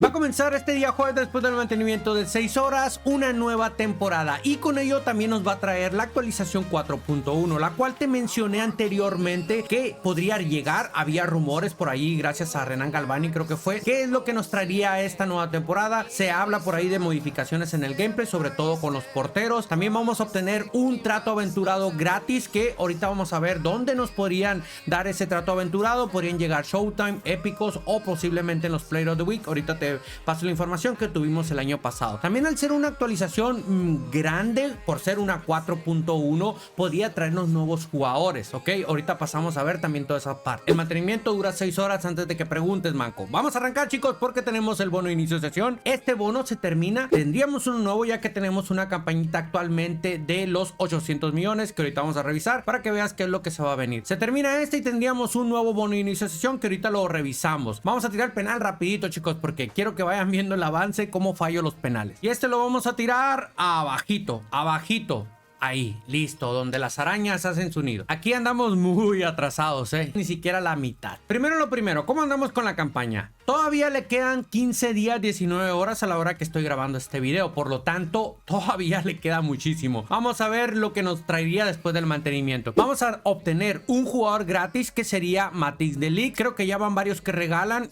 Va a comenzar este día jueves, después del mantenimiento de 6 horas, una nueva temporada, y con ello también nos va a traer la actualización 4.1, la cual te mencioné anteriormente que podría llegar. Había rumores por ahí, gracias a Renan Galvani creo que fue, qué es lo que nos traería esta nueva temporada. Se habla por ahí de modificaciones en el gameplay, sobre todo con los porteros. También vamos a obtener un trato aventurado gratis, que ahorita vamos a ver dónde nos podrían dar ese trato aventurado. Podrían llegar Showtime, épicos o posiblemente en los Player of the Week. Ahorita te paso la información que tuvimos el año pasado. También, al ser una actualización grande, por ser una 4.1, podía traernos nuevos jugadores, ok. Ahorita pasamos a ver también toda esa parte. El mantenimiento dura 6 horas antes de que preguntes, manco. Vamos a arrancar, chicos, porque tenemos el bono de inicio de sesión. Este bono se termina, tendríamos uno nuevo, ya que tenemos una campañita actualmente de los 800 millones que ahorita vamos a revisar para que veas qué es lo que se va a venir. Se termina este y tendríamos un nuevo bono de inicio de sesión que ahorita lo revisamos. Vamos a tirar penal rapidito, chicos, porque quiero que vayan viendo el avance, cómo fallo los penales. Y este lo vamos a tirar abajito, abajito. Ahí, listo, donde las arañas hacen su nido. Aquí andamos muy atrasados, ni siquiera la mitad. Primero lo primero, ¿cómo andamos con la campaña? Todavía le quedan 15 días, 19 horas a la hora que estoy grabando este video. Por lo tanto, todavía le queda muchísimo. Vamos a ver lo que nos traería después del mantenimiento. Vamos a obtener un jugador gratis, que sería Matix de Ligt. Creo que ya van varios que regalaron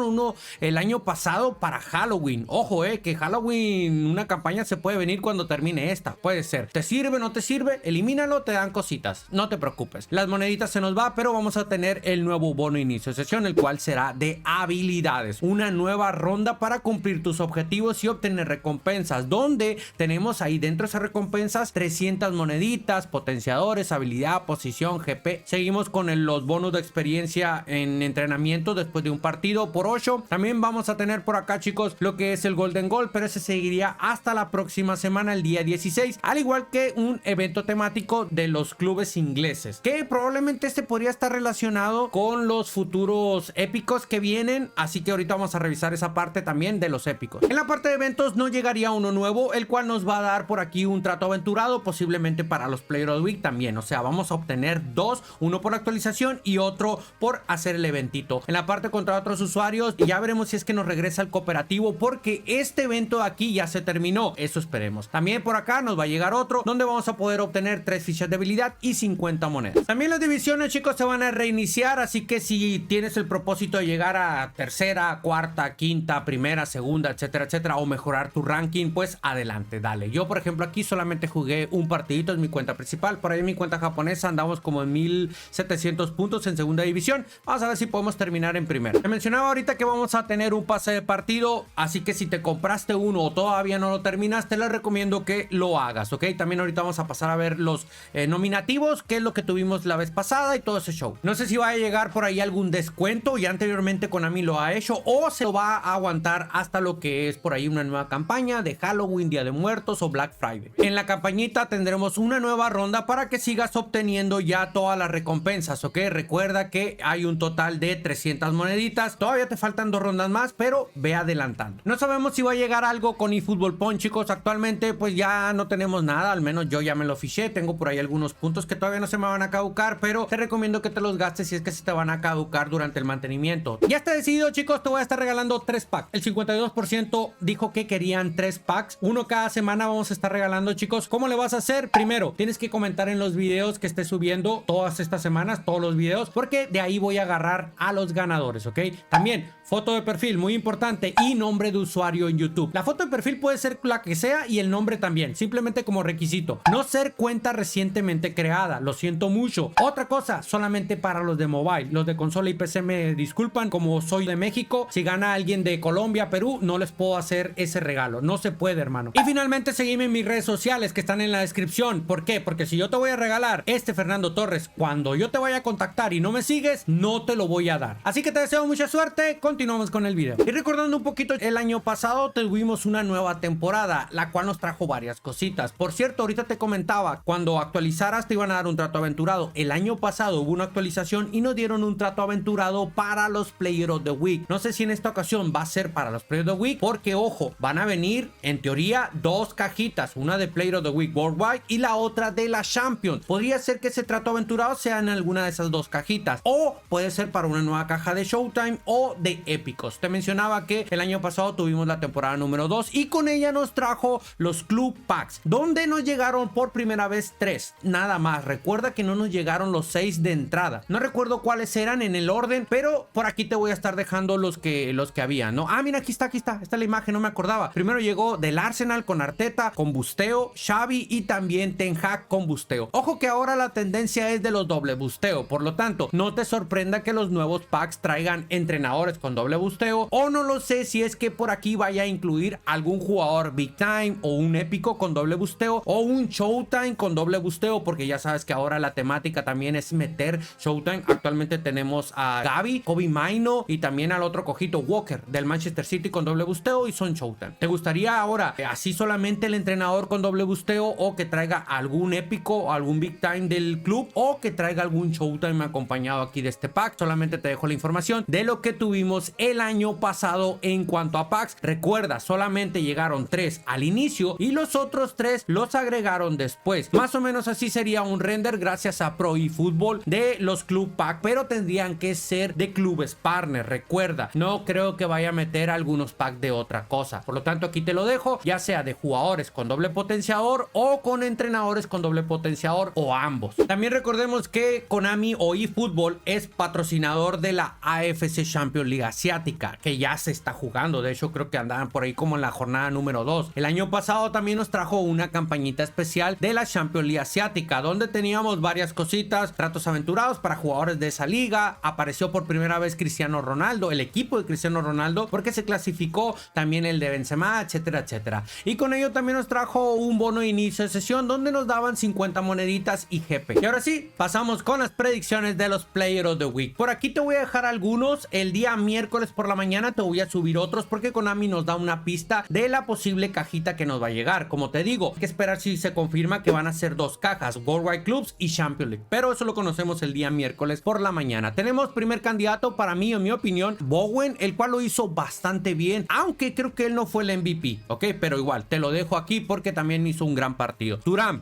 uno el año pasado para Halloween. Ojo, que Halloween, una campaña se puede venir cuando termine esta. Puede ser. ¿Te sirve? ¿No te sirve? Elimínalo, te dan cositas, no te preocupes. Las moneditas se nos va, pero vamos a tener el nuevo bono inicio de sesión, el cual será de habilidades. Una nueva ronda para cumplir tus objetivos y obtener recompensas, donde tenemos ahí dentro de esas recompensas 300 moneditas, potenciadores, habilidad, posición, GP. Seguimos con los bonos de experiencia en entrenamiento después de un partido por 8. También vamos a tener por acá, chicos, lo que es el Golden Goal, pero ese seguiría hasta la próxima semana, el día 16, al igual que un evento temático de los clubes ingleses, que probablemente este podría estar relacionado con los futuros épicos que vienen, así que ahorita vamos a revisar esa parte también de los épicos. En la parte de eventos no llegaría uno nuevo, el cual nos va a dar por aquí un trato aventurado, posiblemente para los Player of the Week también. O sea, vamos a obtener dos, uno por actualización y otro por hacer el eventito. En la parte contra otros usuarios, ya veremos si es que nos regresa el cooperativo, porque este evento de aquí ya se terminó, eso esperemos. También por acá nos va a llegar otro, donde vamos a poder obtener 3 fichas de habilidad y 50 monedas. También las divisiones, chicos, se van a reiniciar, así que si tienes el propósito de llegar a tercera, cuarta, quinta, primera, segunda, etcétera, etcétera, o mejorar tu ranking, pues adelante, dale. Yo, por ejemplo, aquí solamente jugué un partidito, es mi cuenta principal. Por ahí en mi cuenta japonesa andamos como en 1700 puntos en segunda división. Vamos a ver si podemos terminar en primera. Te mencionaba ahorita que vamos a tener un pase de partido, así que si te compraste uno o todavía no lo terminaste, les recomiendo que lo hagas, ¿ok? También ahorita vamos a pasar a ver los nominativos, que es lo que tuvimos la vez pasada y todo ese show. No sé si va a llegar por ahí algún descuento, ya anteriormente Konami lo ha hecho, o se lo va a aguantar hasta lo que es por ahí una nueva campaña de Halloween, Día de Muertos o Black Friday. En la campañita tendremos una nueva ronda para que sigas obteniendo ya todas las recompensas, ¿ok? Recuerda que hay un total de 300 moneditas, todavía te faltan 2 rondas más, pero ve adelantando. No sabemos si va a llegar algo con eFootball Point, chicos. Actualmente pues ya no tenemos nada, al menos yo ya me lo fiché. Tengo por ahí algunos puntos que todavía no se me van a caducar, pero te recomiendo que te los gastes si es que se te van a caducar durante el mantenimiento. Ya está decidido, chicos, te voy a estar regalando 3 packs. El 52% dijo que querían 3 packs, uno cada semana vamos a estar regalando, chicos. ¿Cómo le vas a hacer? Primero, tienes que comentar en los videos que esté subiendo todas estas semanas, todos los videos, porque de ahí voy a agarrar a los ganadores, ¿ok? También, foto de perfil, muy importante, y nombre de usuario en YouTube. La foto de perfil puede ser la que sea y el nombre también, simplemente como requisito. No ser cuenta recientemente creada, lo siento mucho. Otra cosa, solamente para los de mobile. Los de consola y PC me disculpan, como soy de México. Si gana alguien de Colombia, Perú, no les puedo hacer ese regalo, no se puede, hermano. Y finalmente, seguime en mis redes sociales que están en la descripción. ¿Por qué? Porque si yo te voy a regalar Fernando Torres, cuando yo te vaya a contactar y no me sigues, no te lo voy a dar. Así que te deseo mucha suerte, continuamos con el video. Y recordando un poquito, el año pasado tuvimos una nueva temporada, la cual nos trajo varias cositas. Por cierto, ahorita te comentaba, cuando actualizaras te iban a dar un trato aventurado. El año pasado hubo una actualización y nos dieron un trato aventurado para los Player of the Week. Week. No sé si en esta ocasión va a ser para los Player of the Week, porque ojo, van a venir en teoría dos cajitas, una de Player of the Week Worldwide y la otra de la Champions. Podría ser que ese trato aventurado sea en alguna de esas dos cajitas, o puede ser para una nueva caja de Showtime o de épicos. Te mencionaba que el año pasado tuvimos la temporada número 2 y con ella nos trajo los Club Packs, donde nos llegaron por primera vez 3, nada más. Recuerda que no nos llegaron los 6 de entrada. No recuerdo cuáles eran en el orden, pero por aquí te voy a estar dejando los que había, ¿no? Ah, mira, aquí está la imagen, no me acordaba. Primero llegó del Arsenal con Arteta, con busteo, Xavi y también Ten Hag con busteo. Ojo que ahora la tendencia es de los doble busteo, por lo tanto, no te sorprenda que los nuevos packs traigan entrenadores con doble busteo, o no lo sé si es que por aquí vaya a incluir algún jugador Big Time o un épico con doble busteo o un Showtime con doble busteo, porque ya sabes que ahora la temática también es meter Showtime. Actualmente tenemos a Gavi, Kobe Maino y también al otro cojito Walker del Manchester City con doble busteo y son Showtime. ¿Te gustaría ahora así solamente el entrenador con doble busteo, o que traiga algún épico o algún Big Time del club, o que traiga algún Showtime acompañado aquí de este pack? Solamente te dejo la información de lo que tuvimos el año pasado en cuanto a packs. Recuerda, solamente llegaron 3 al inicio y los otros 3 los agregaron después. Más o menos así sería un render gracias a Pro eFootball de los Club Pack, pero tendrían que ser de clubes partner. Recuerda, no creo que vaya a meter algunos packs de otra cosa. Por lo tanto, aquí te lo dejo, ya sea de jugadores con doble potenciador o con entrenadores con doble potenciador, o ambos. También recordemos que Konami o eFootball es patrocinador de la AFC Champions League Asiática, que ya se está jugando. De hecho, creo que andaban por ahí como en la jornada número 2. El año pasado también nos trajo una campañita especial de la Champions League Asiática, donde teníamos varias cositas, tratos aventurados para jugadores de esa liga. Apareció por primera vez Cristiano Ronaldo, el equipo de Cristiano Ronaldo, porque se clasificó también el de Benzema, etcétera, etcétera. Y con ello también nos trajo un bono de inicio de sesión donde nos daban 50 moneditas y GP. Y ahora sí, pasamos con las predicciones de los Player of the Week. Por aquí te voy a dejar algunos. El día miércoles por la mañana te voy a subir otros, porque Konami nos da una pista de la posible cajita que nos va a llegar. Como te digo, hay que esperar si se confirma que van a ser 2 cajas, Worldwide Clubs y Champions League, pero eso lo conocemos el día miércoles por la mañana. Tenemos primer candidato para mí, en mi opinión, Bowen, el cual lo hizo bastante bien, aunque creo que él no fue el MVP, ok, pero igual te lo dejo aquí porque también hizo un gran partido. Thuram,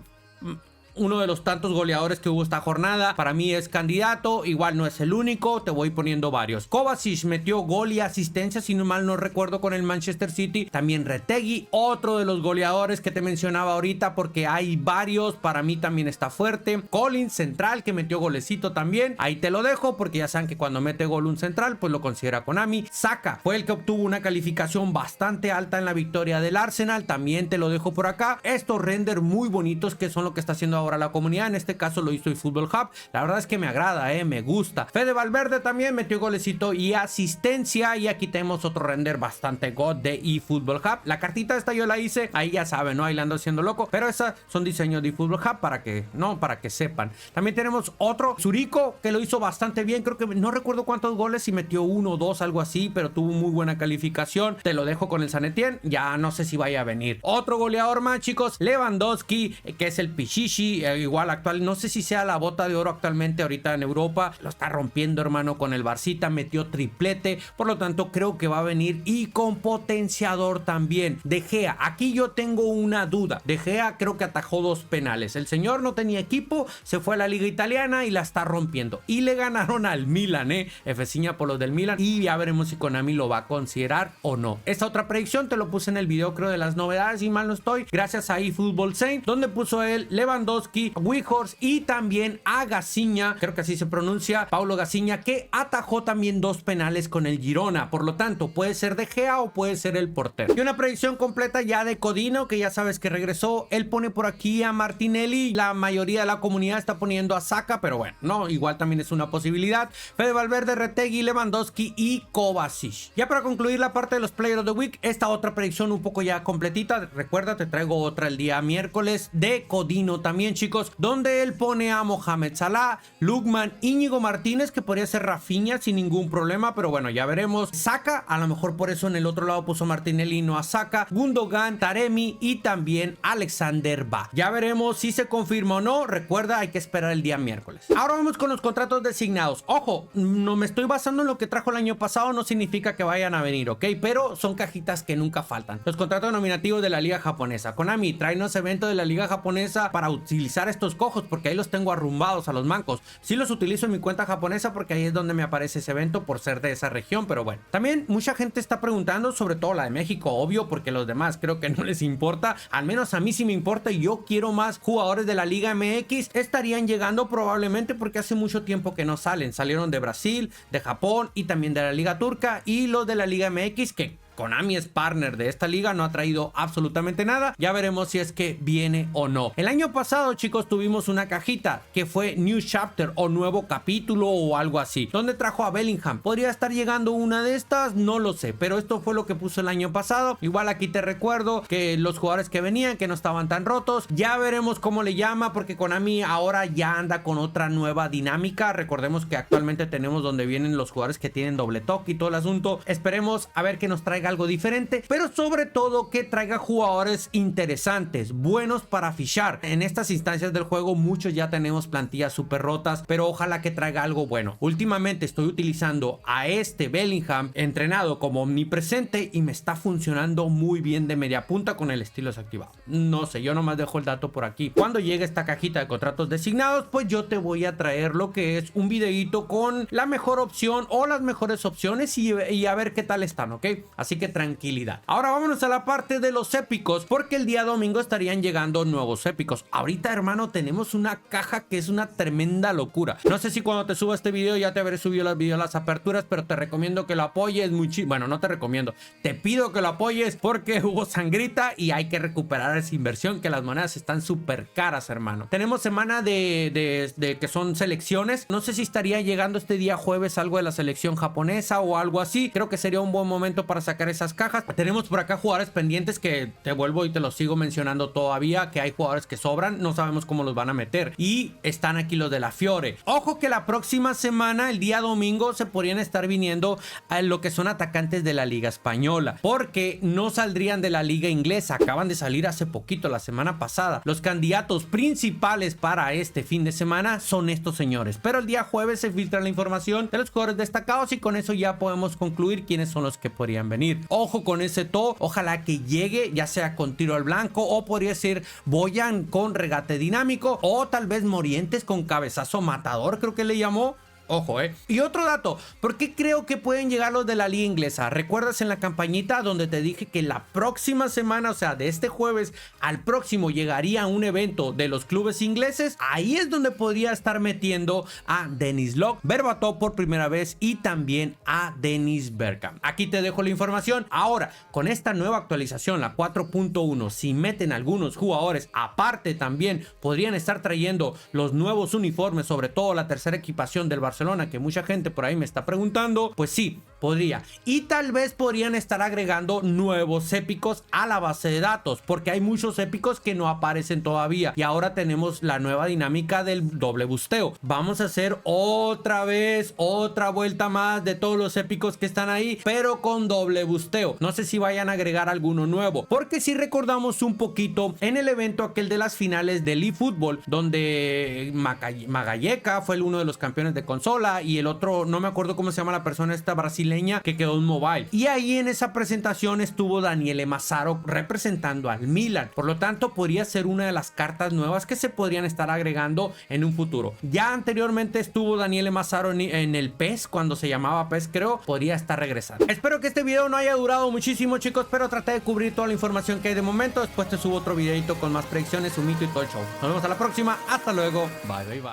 uno de los tantos goleadores que hubo esta jornada, para mí es candidato. Igual no es el único, te voy poniendo varios. Kovacic metió gol y asistencia, si no mal no recuerdo, con el Manchester City. También Retegui, otro de los goleadores que te mencionaba ahorita, porque hay varios, para mí también está fuerte. Collins, central, que metió golecito también. Ahí te lo dejo porque ya saben que cuando mete gol un central, pues lo considera Konami. Saka fue el que obtuvo una calificación bastante alta en la victoria del Arsenal, también te lo dejo por acá. Estos render muy bonitos que son lo que está haciendo ahora la comunidad, en este caso lo hizo eFootball Hub, la verdad es que me agrada, me gusta. Fede Valverde también metió golecito y asistencia, y aquí tenemos otro render bastante god de eFootball Hub. La cartita esta yo la hice, ahí ya saben, ¿no? Ahí la ando haciendo loco, pero esas son diseños de eFootball Hub para que sepan. También tenemos otro, Zurico, que lo hizo bastante bien, creo que no recuerdo cuántos goles, si metió 1 o 2, algo así, pero tuvo muy buena calificación. Te lo dejo con el San Etienne, ya no sé si vaya a venir. Otro goleador más, chicos, Lewandowski, que es el Pichichi, igual actual, no sé si sea la bota de oro actualmente ahorita en Europa, lo está rompiendo, hermano, con el Barcita, metió triplete, por lo tanto creo que va a venir, y con potenciador también. De Gea, aquí yo tengo una duda. De Gea creo que atajó 2 penales, el señor no tenía equipo, se fue a la liga italiana y la está rompiendo, y le ganaron al Milan, Feciña por los del Milan, y ya veremos si Konami lo va a considerar o no. Esta otra predicción te lo puse en el video, creo, de las novedades, si mal no estoy, gracias a eFootball Saint, donde puso él Lewandowski, Weghorst y también a Gaciña, creo que así se pronuncia, Paulo Gaciña, que atajó también 2 penales con el Girona. Por lo tanto, puede ser De Gea o puede ser el portero. Y una predicción completa ya de Codino, que ya sabes que regresó. Él pone por aquí a Martinelli, la mayoría de la comunidad está poniendo a Saka, pero bueno, no, igual también es una posibilidad. Fede Valverde, Retegui, Lewandowski y Kovacic. Ya para concluir la parte de los Player of the Week, esta otra predicción un poco ya completita. Recuerda, te traigo otra el día miércoles de Codino también. también, chicos, donde él pone a Mohamed Salah, Lukman, Íñigo Martínez, que podría ser Rafinha sin ningún problema, pero bueno, ya veremos. Saka, a lo mejor por eso en el otro lado puso Martinelli, no a Saka, Gundogan, Taremi y también Alexander Ba. Ya veremos si se confirma o no. Recuerda, hay que esperar el día miércoles. Ahora vamos con los contratos designados. Ojo, no me estoy basando en lo que trajo el año pasado, no significa que vayan a venir, ¿ok? Pero son cajitas que nunca faltan. Los contratos nominativos de la liga japonesa. Konami, tráenos evento de la liga japonesa para utilizar estos cojos, porque ahí los tengo arrumbados a los mancos. Sí los utilizo en mi cuenta japonesa porque ahí es donde me aparece ese evento por ser de esa región, pero bueno. También mucha gente está preguntando, sobre todo la de México, obvio, porque los demás creo que no les importa. Al menos a mí sí me importa y yo quiero más jugadores de la Liga MX. Estarían llegando probablemente porque hace mucho tiempo que no salen. Salieron de Brasil, de Japón y también de la Liga Turca, y los de la Liga MX que Konami es partner de esta liga, no ha traído absolutamente nada. Ya veremos si es que viene o no. El año pasado, chicos, tuvimos una cajita que fue New Chapter o nuevo capítulo o algo así, donde trajo a Bellingham. ¿Podría estar llegando una de estas? No lo sé, pero esto fue lo que puso el año pasado. Igual aquí te recuerdo que los jugadores que venían, que no estaban tan rotos. Ya veremos cómo le llama, porque Konami ahora ya anda con otra nueva dinámica. Recordemos que actualmente tenemos donde vienen los jugadores que tienen doble toque y todo el asunto. Esperemos a ver que nos traiga algo diferente, pero sobre todo que traiga jugadores interesantes, buenos para fichar. En estas instancias del juego muchos ya tenemos plantillas súper rotas, pero ojalá que traiga algo bueno. Últimamente estoy utilizando a este Bellingham entrenado como omnipresente y me está funcionando muy bien de media punta con el estilo desactivado. No sé, yo nomás dejo el dato por aquí. Cuando llegue esta cajita de contratos designados, pues yo te voy a traer lo que es un videito con la mejor opción o las mejores opciones y a ver qué tal están, ¿ok? Así que tranquilidad. Ahora vámonos a la parte de los épicos, porque el día domingo estarían llegando nuevos épicos. Ahorita, hermano, tenemos una caja que es una tremenda locura. No sé si cuando te suba este video ya te habré subido los videos, las aperturas, pero te recomiendo que lo apoyes bueno, no te recomiendo, te pido que lo apoyes porque hubo sangrita y hay que recuperar esa inversión, que las monedas están súper caras, hermano. Tenemos semana de que son selecciones. No sé si estaría llegando este día jueves algo de la selección japonesa o algo así. Creo que sería un buen momento para sacar esas cajas. Tenemos por acá jugadores pendientes que te vuelvo y te los sigo mencionando todavía, que hay jugadores que sobran, no sabemos cómo los van a meter, y están aquí los de la Fiore. Ojo que la próxima semana, el día domingo, se podrían estar viniendo a lo que son atacantes de la Liga Española, porque no saldrían de la Liga Inglesa. Acaban de salir hace poquito, la semana pasada. Los candidatos principales para este fin de semana son estos señores, pero el día jueves se filtra la información de los jugadores destacados y con eso ya podemos concluir quiénes son los que podrían venir. Ojo con ese To, ojalá que llegue, ya sea con tiro al blanco o podría ser Boyan con regate dinámico o tal vez Morientes con cabezazo matador, creo que le llamó. Ojo, Y otro dato, ¿por qué creo que pueden llegar los de la liga inglesa? ¿Recuerdas en la campañita donde te dije que la próxima semana, o sea, de este jueves al próximo, llegaría un evento de los clubes ingleses? Ahí es donde podría estar metiendo a Denis Locke, Berbatov por primera vez y también a Dennis Bergkamp. Aquí te dejo la información. Ahora, con esta nueva actualización, la 4.1, si meten algunos jugadores, aparte también podrían estar trayendo los nuevos uniformes, sobre todo la tercera equipación del Barcelona, que mucha gente por ahí me está preguntando. Pues sí, podría. Y tal vez podrían estar agregando nuevos épicos a la base de datos, porque hay muchos épicos que no aparecen todavía. Y ahora tenemos la nueva dinámica del doble busteo. Vamos a hacer otra vez, otra vuelta más de todos los épicos que están ahí, pero con doble busteo. No sé si vayan a agregar alguno nuevo, porque si recordamos un poquito en el evento aquel de las finales del eFootball, donde Magalleca fue uno de los campeones de consola y el otro, no me acuerdo cómo se llama la persona esta brasileña, que quedó en mobile. Y ahí en esa presentación estuvo Daniele Mazzaro representando al Milan. Por lo tanto, podría ser una de las cartas nuevas que se podrían estar agregando en un futuro. Ya anteriormente estuvo Daniele Mazzaro en el PES, cuando se llamaba PES, creo. Podría estar regresando. Espero que este video no haya durado muchísimo, chicos, pero traté de cubrir toda la información que hay de momento. Después te subo otro videito con más predicciones, un mito y todo el show. Nos vemos a la próxima. Hasta luego. Bye, bye, bye.